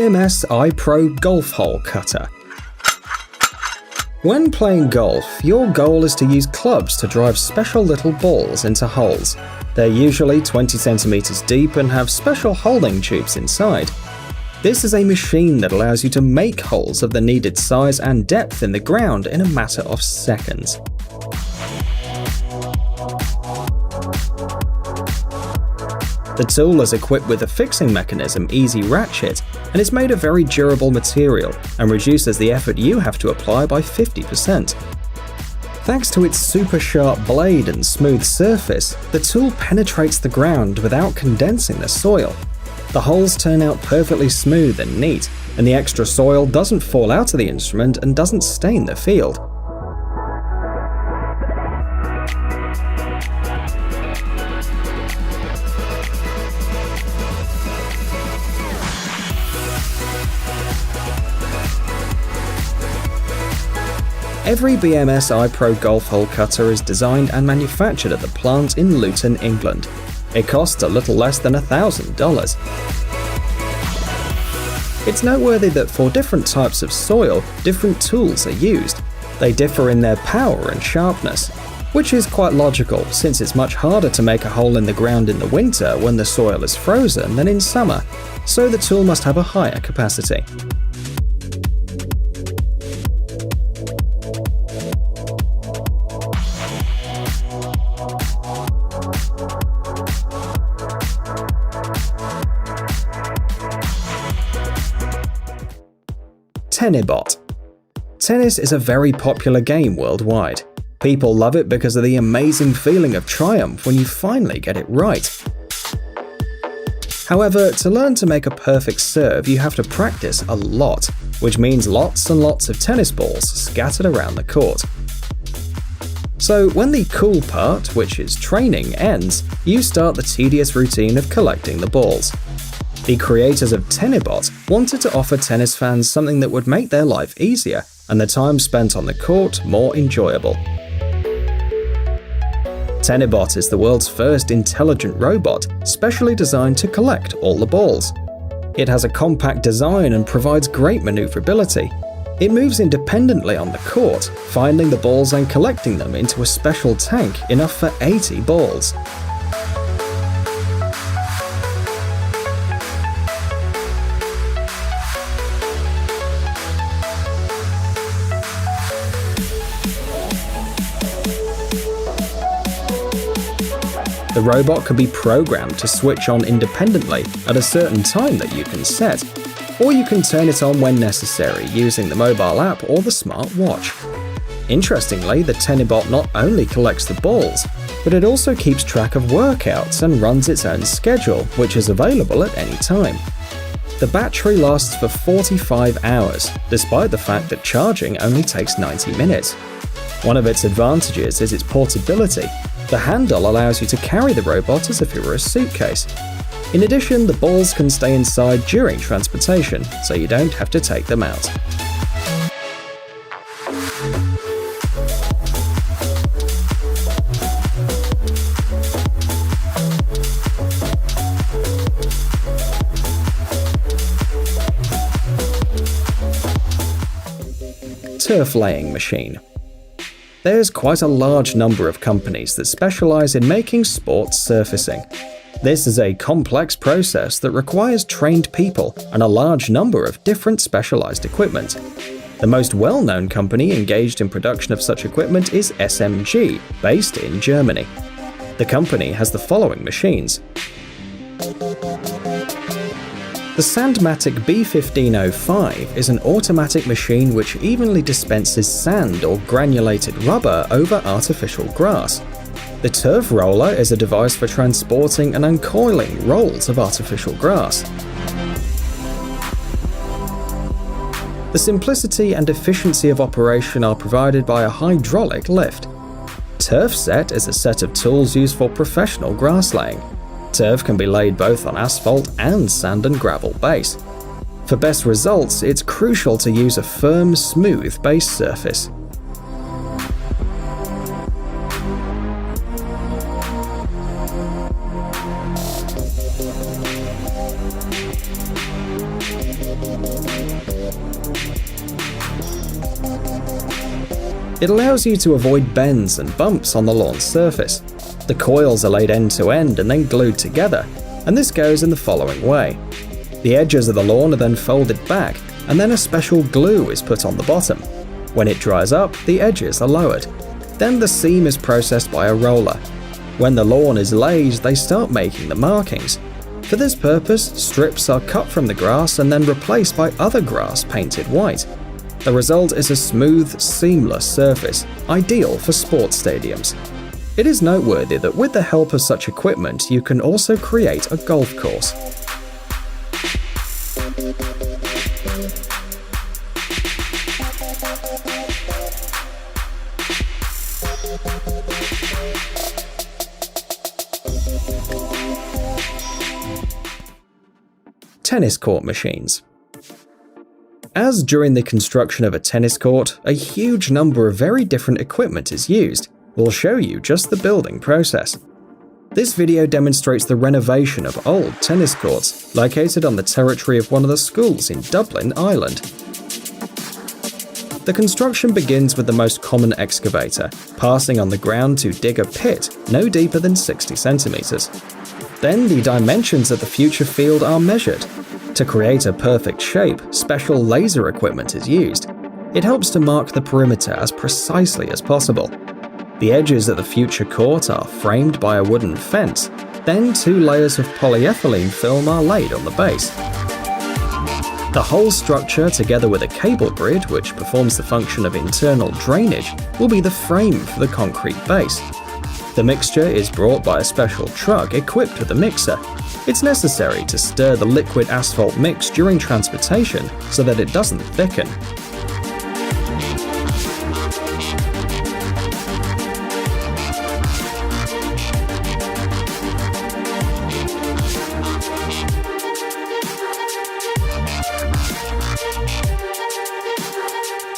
BMS iPro Golf Hole Cutter. When playing golf, your goal is to use clubs to drive special little balls into holes. They're usually 20 centimeters deep and have special holding tubes inside. This is a machine that allows you to make holes of the needed size and depth in the ground in a matter of seconds. The tool is equipped with a fixing mechanism, Easy Ratchet, and is made of very durable material and reduces the effort you have to apply by 50%. Thanks to its super sharp blade and smooth surface, the tool penetrates the ground without condensing the soil. The holes turn out perfectly smooth and neat, and the extra soil doesn't fall out of the instrument and doesn't stain the field. Every BMS iPro Golf Hole Cutter is designed and manufactured at the plant in Luton, England. It costs a little less than $1,000. It's noteworthy that for different types of soil, different tools are used. They differ in their power and sharpness, which is quite logical since it's much harder to make a hole in the ground in the winter when the soil is frozen than in summer, so the tool must have a higher capacity. Tennibot. Tennis is a very popular game worldwide. People love it because of the amazing feeling of triumph when you finally get it right. However, to learn to make a perfect serve, you have to practice a lot, which means lots and lots of tennis balls scattered around the court. So when the cool part, which is training, ends, you start the tedious routine of collecting the balls. The creators of Tennibot wanted to offer tennis fans something that would make their life easier and the time spent on the court more enjoyable. Tennibot is the world's first intelligent robot specially designed to collect all the balls. It has a compact design and provides great maneuverability. It moves independently on the court, finding the balls and collecting them into a special tank enough for 80 balls. The robot can be programmed to switch on independently at a certain time that you can set, or you can turn it on when necessary using the mobile app or the smart watch. Interestingly, the Tennibot not only collects the balls, but it also keeps track of workouts and runs its own schedule, which is available at any time. The battery lasts for 45 hours, despite the fact that charging only takes 90 minutes. One of its advantages is its portability. The handle allows you to carry the robot as if it were a suitcase. In addition, the balls can stay inside during transportation, so you don't have to take them out. Turf laying machine. There's quite a large number of companies that specialize in making sports surfacing. This is a complex process that requires trained people and a large number of different specialized equipment. The most well-known company engaged in production of such equipment is SMG, based in Germany. The company has the following machines. The Sandmatic B1505 is an automatic machine which evenly dispenses sand or granulated rubber over artificial grass. The Turf Roller is a device for transporting and uncoiling rolls of artificial grass. The simplicity and efficiency of operation are provided by a hydraulic lift. Turf Set is a set of tools used for professional grass laying. Turf can be laid both on asphalt and sand and gravel base. For best results, it's crucial to use a firm, smooth base surface. It allows you to avoid bends and bumps on the lawn's surface. The coils are laid end to end and then glued together, and this goes in the following way. The edges of the lawn are then folded back, and then a special glue is put on the bottom. When it dries up, the edges are lowered. Then the seam is processed by a roller. When the lawn is laid, they start making the markings. For this purpose, strips are cut from the grass and then replaced by other grass painted white. The result is a smooth, seamless surface, ideal for sports stadiums. It is noteworthy that with the help of such equipment, you can also create a golf course. Tennis court machines. As during the construction of a tennis court, a huge number of very different equipment is used. We'll show you just the building process. This video demonstrates the renovation of old tennis courts located on the territory of one of the schools in Dublin, Ireland. The construction begins with the most common excavator, passing on the ground to dig a pit no deeper than 60 centimeters. Then the dimensions of the future field are measured. To create a perfect shape, special laser equipment is used. It helps to mark the perimeter as precisely as possible. The edges of the future court are framed by a wooden fence. Then 2 layers of polyethylene film are laid on the base. The whole structure, together with a cable grid which performs the function of internal drainage, will be the frame for the concrete base. The mixture is brought by a special truck equipped with a mixer. It's necessary to stir the liquid asphalt mix during transportation so that it doesn't thicken.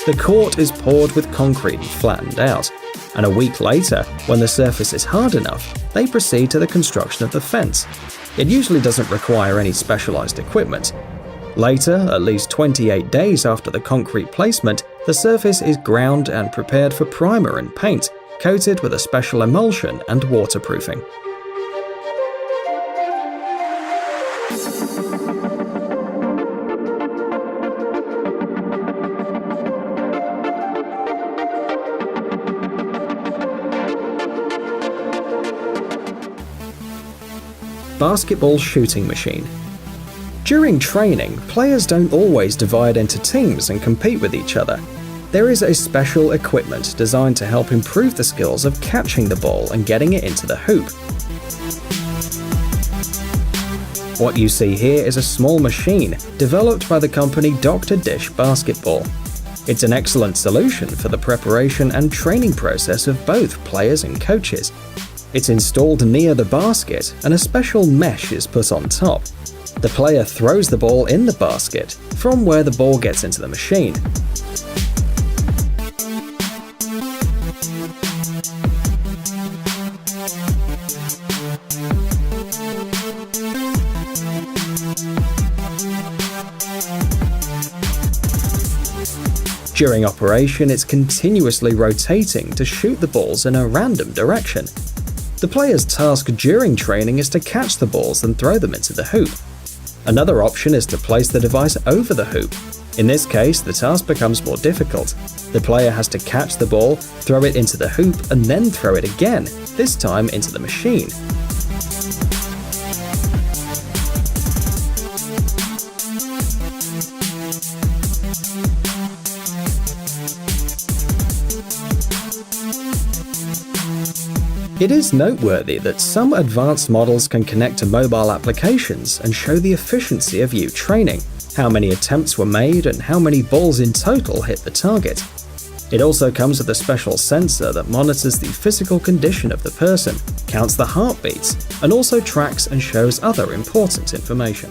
The court is poured with concrete and flattened out, and a week later, when the surface is hard enough, they proceed to the construction of the fence. It usually doesn't require any specialized equipment. Later, at least 28 days after the concrete placement, the surface is ground and prepared for primer and paint, coated with a special emulsion and waterproofing. Basketball shooting machine. During training, players don't always divide into teams and compete with each other. There is a special equipment designed to help improve the skills of catching the ball and getting it into the hoop. What you see here is a small machine developed by the company Dr. Dish Basketball. It's an excellent solution for the preparation and training process of both players and coaches. It's installed near the basket and a special mesh is put on top. The player throws the ball in the basket from where the ball gets into the machine. During operation, it's continuously rotating to shoot the balls in a random direction. The player's task during training is to catch the balls and throw them into the hoop. Another option is to place the device over the hoop. In this case, the task becomes more difficult. The player has to catch the ball, throw it into the hoop, and then throw it again, this time into the machine. It is noteworthy that some advanced models can connect to mobile applications and show the efficiency of you training, how many attempts were made and how many balls in total hit the target. It also comes with a special sensor that monitors the physical condition of the person, counts the heartbeats, and also tracks and shows other important information.